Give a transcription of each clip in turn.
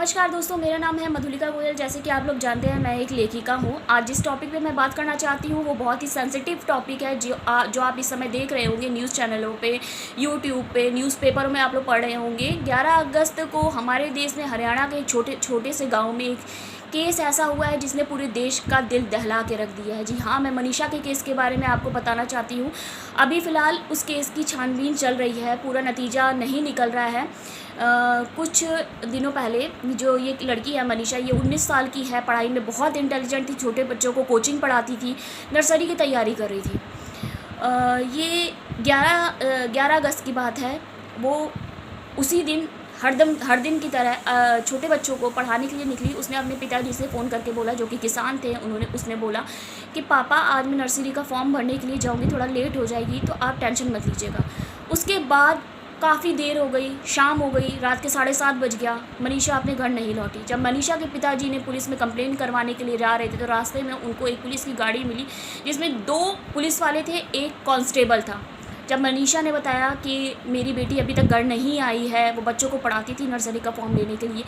नमस्कार दोस्तों, मेरा नाम है मधुलिका गोयल। जैसे कि आप लोग जानते हैं, मैं एक लेखिका हूँ। आज जिस टॉपिक पे मैं बात करना चाहती हूँ वो बहुत ही सेंसिटिव टॉपिक है, जो आप इस समय देख रहे होंगे न्यूज़ चैनलों पे, यूट्यूब पे, न्यूज़पेपरों में आप लोग पढ़ रहे होंगे। 11 अगस्त को हमारे देश में हरियाणा के एक छोटे से गाँव में एक केस ऐसा हुआ है जिसने पूरे देश का दिल दहला के रख दिया है। जी हाँ, मैं मनीषा के केस के बारे में आपको बताना चाहती हूँ। अभी फ़िलहाल उस केस की छानबीन चल रही है, पूरा नतीजा नहीं निकल रहा है। कुछ दिनों पहले जो ये लड़की है मनीषा, ये 19 साल की है, पढ़ाई में बहुत इंटेलिजेंट थी, छोटे बच्चों को कोचिंग पढ़ाती थी, नर्सरी की तैयारी कर रही थी। ये 11 अगस्त की बात है। वो उसी दिन हर दिन की तरह छोटे बच्चों को पढ़ाने के लिए निकली। उसने अपने पिताजी से फ़ोन करके बोला, जो कि किसान थे, उसने बोला कि पापा, आज मैं नर्सरी का फॉर्म भरने के लिए जाऊँगी, थोड़ा लेट हो जाएगी, तो आप टेंशन मत लीजिएगा। उसके बाद काफ़ी देर हो गई, शाम हो गई, रात के 7:30 बज गया, मनीषा अपने घर नहीं लौटी। जब मनीषा के पिताजी ने पुलिस में कंप्लेन करवाने के लिए जा रहे थे तो रास्ते में उनको एक पुलिस की गाड़ी मिली जिसमें 2 पुलिस वाले थे, एक कांस्टेबल था। जब मनीषा ने बताया कि मेरी बेटी अभी तक घर नहीं आई है, वो बच्चों को पढ़ाती थी, नर्सरी का फॉर्म लेने के लिए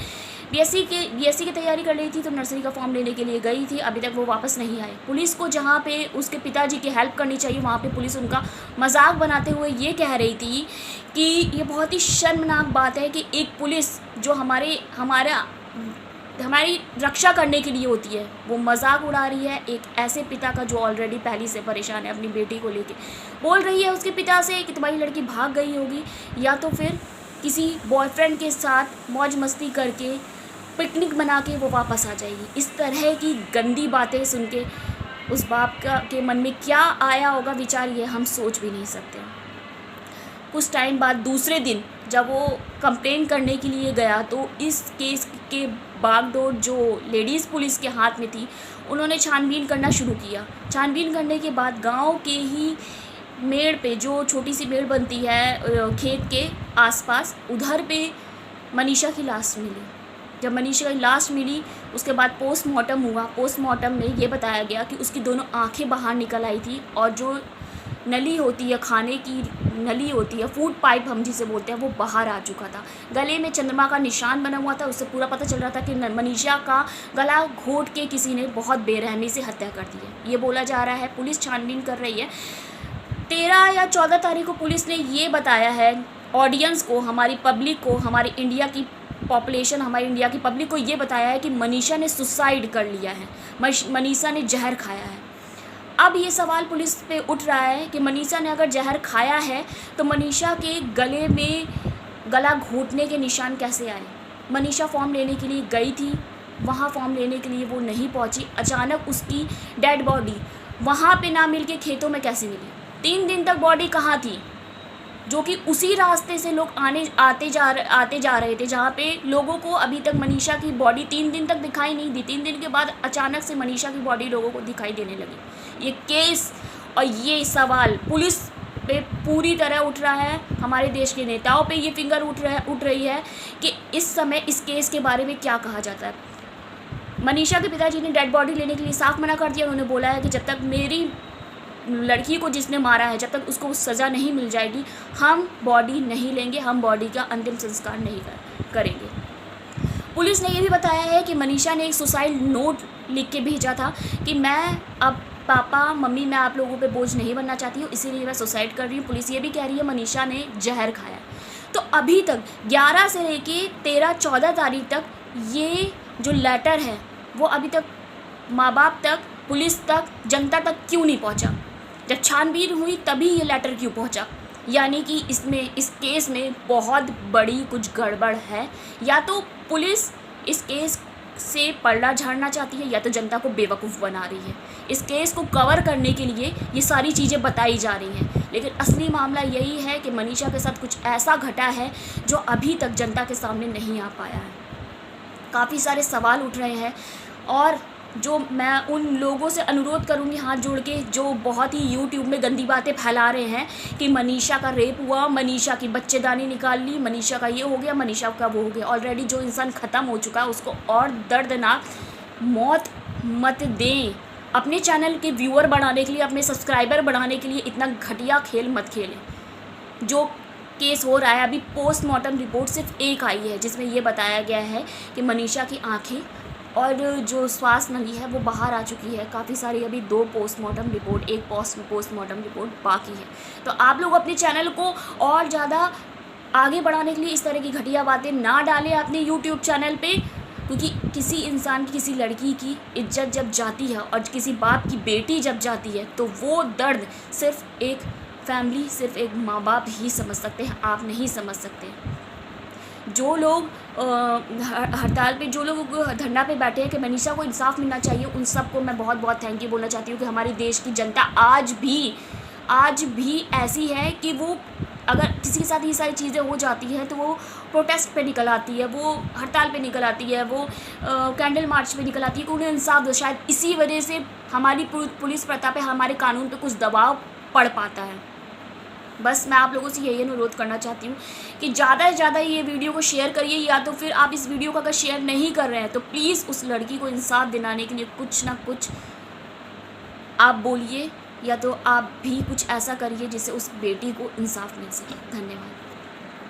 बीएससी की तैयारी कर रही थी, तो नर्सरी का फॉर्म लेने के लिए गई थी, अभी तक वो वापस नहीं आए। पुलिस को जहाँ पे उसके पिताजी की हेल्प करनी चाहिए, वहाँ पे पुलिस उनका मजाक बनाते हुए ये कह रही थी कि ये बहुत ही शर्मनाक बात है कि एक पुलिस जो हमारी रक्षा करने के लिए होती है, वो मजाक उड़ा रही है एक ऐसे पिता का जो ऑलरेडी पहले से परेशान है अपनी बेटी को लेके। बोल रही है उसके पिता से कि तुम्हारी लड़की भाग गई होगी या तो फिर किसी बॉयफ्रेंड के साथ मौज मस्ती करके पिकनिक बना के वो वापस आ जाएगी। इस तरह की गंदी बातें सुन के उस बाप के मन में क्या आया होगा विचार, ये हम सोच भी नहीं सकते। कुछ टाइम बाद दूसरे दिन जब वो कंप्लेन करने के लिए गया तो इस केस के बागडोर जो लेडीज़ पुलिस के हाथ में थी, उन्होंने छानबीन करना शुरू किया। छानबीन करने के बाद गांव के ही मेड़ पे, जो छोटी सी मेड़ बनती है खेत के आसपास, उधर पे मनीषा की लाश मिली। जब मनीषा की लाश मिली उसके बाद पोस्टमार्टम हुआ। पोस्टमार्टम में ये बताया गया कि उसकी दोनों आँखें बाहर निकल आई थी और जो नली होती है, खाने की नली होती है, फूड पाइप हम जिसे बोलते हैं, वो बाहर आ चुका था। गले में चंद्रमा का निशान बना हुआ था। उससे पूरा पता चल रहा था कि मनीषा का गला घोट के किसी ने बहुत बेरहमी से हत्या कर दी है। ये बोला जा रहा है, पुलिस छानबीन कर रही है। 13 या 14 तारीख को पुलिस ने ये बताया है ऑडियंस को, हमारी पब्लिक को, हमारी इंडिया की पॉपुलेशन, हमारी इंडिया की पब्लिक को ये बताया है कि मनीषा ने सुसाइड कर लिया है, मनीषा ने जहर खाया है। अब ये सवाल पुलिस पे उठ रहा है कि मनीषा ने अगर जहर खाया है तो मनीषा के गले में गला घोटने के निशान कैसे आए। मनीषा फॉर्म लेने के लिए गई थी, वहाँ फॉर्म लेने के लिए वो नहीं पहुँची। अचानक उसकी डेड बॉडी वहाँ पे ना मिल के खेतों में कैसे मिली। 3 दिन तक बॉडी कहाँ थी, जो कि उसी रास्ते से लोग आते जा रहे थे, जहाँ पे लोगों को अभी तक मनीषा की बॉडी 3 दिन तक दिखाई नहीं दी। 3 दिन के बाद अचानक से मनीषा की बॉडी लोगों को दिखाई देने लगी। ये केस और ये सवाल पुलिस पे पूरी तरह उठ रहा है। हमारे देश के नेताओं पे ये फिंगर उठ रही है कि इस समय इस केस के बारे में क्या कहा जाता है। मनीषा के पिताजी ने डेड बॉडी लेने के लिए साफ मना कर दिया। उन्होंने बोला है कि जब तक मेरी लड़की को जिसने मारा है, जब तक उसको सज़ा नहीं मिल जाएगी, हम बॉडी नहीं लेंगे, हम बॉडी का अंतिम संस्कार नहीं करेंगे। पुलिस ने ये भी बताया है कि मनीषा ने एक सुसाइड नोट लिख के भेजा था कि मैं अब पापा मम्मी, मैं आप लोगों पे बोझ नहीं बनना चाहती हूँ, इसीलिए मैं सुसाइड कर रही हूँ। पुलिस ये भी कह रही है मनीषा ने जहर खाया। तो अभी तक 11 से लेके 13-14 तारीख तक ये जो लेटर है वो अभी तक माँ बाप तक, पुलिस तक, जनता तक क्यों नहीं पहुँचा। जब छानबीन हुई तभी ये लेटर क्यों पहुंचा। यानी कि इस केस में बहुत बड़ी कुछ गड़बड़ है। या तो पुलिस इस केस से पर्दा झाड़ना चाहती है या तो जनता को बेवकूफ़ बना रही है। इस केस को कवर करने के लिए ये सारी चीज़ें बताई जा रही हैं, लेकिन असली मामला यही है कि मनीषा के साथ कुछ ऐसा घटा है जो अभी तक जनता के सामने नहीं आ पाया है। काफ़ी सारे सवाल उठ रहे हैं और जो मैं उन लोगों से अनुरोध करूंगी हाथ जोड़ के, जो बहुत ही यूट्यूब में गंदी बातें फैला रहे हैं कि मनीषा का रेप हुआ, मनीषा की बच्चेदानी निकाल ली, मनीषा का ये हो गया, मनीषा का वो हो गया। ऑलरेडी जो इंसान ख़त्म हो चुका है उसको और दर्दनाक मौत मत दें। अपने चैनल के व्यूअर बढ़ाने के लिए, अपने सब्सक्राइबर बढ़ाने के लिए इतना घटिया खेल मत खेलें। जो केस हो रहा है। अभी पोस्टमार्टम रिपोर्ट सिर्फ एक आई है जिसमें ये बताया गया है कि मनीषा की आँखें और जो श्वास नली है वो बाहर आ चुकी है। काफ़ी सारी अभी 2 पोस्टमार्टम रिपोर्ट, एक पोस्टमार्टम रिपोर्ट बाकी है। तो आप लोग अपने चैनल को और ज़्यादा आगे बढ़ाने के लिए इस तरह की घटिया बातें ना डालें अपने यूट्यूब चैनल पे, क्योंकि किसी इंसान की, किसी लड़की की इज्जत जब जाती है और किसी बाप की बेटी जब जाती है तो वो दर्द सिर्फ एक फैमिली, सिर्फ एक माँ बाप ही समझ सकते हैं, आप नहीं समझ सकते। जो लोग हड़ताल पे, जो लोग धरना पे बैठे हैं कि मनीषा को इंसाफ मिलना चाहिए, उन सबको मैं बहुत बहुत थैंक यू बोलना चाहती हूँ कि हमारे देश की जनता आज भी ऐसी है कि वो अगर किसी के साथ ये सारी चीज़ें हो जाती हैं तो वो प्रोटेस्ट पे निकल आती है, वो हड़ताल पे निकल आती है, वो कैंडल मार्च पे निकल आती है कि उन्हें इंसाफ दो। शायद इसी वजह से हमारी पुलिस प्रथा पे, हमारे कानून पे कुछ दबाव पड़ पाता है। बस मैं आप लोगों से यही अनुरोध करना चाहती हूँ कि ज़्यादा से ज़्यादा ये वीडियो को शेयर करिए, या तो फिर आप इस वीडियो को अगर शेयर नहीं कर रहे हैं तो प्लीज़ उस लड़की को इंसाफ दिलाने के लिए कुछ ना कुछ आप बोलिए, या तो आप भी कुछ ऐसा करिए जिससे उस बेटी को इंसाफ मिल सके। धन्यवाद।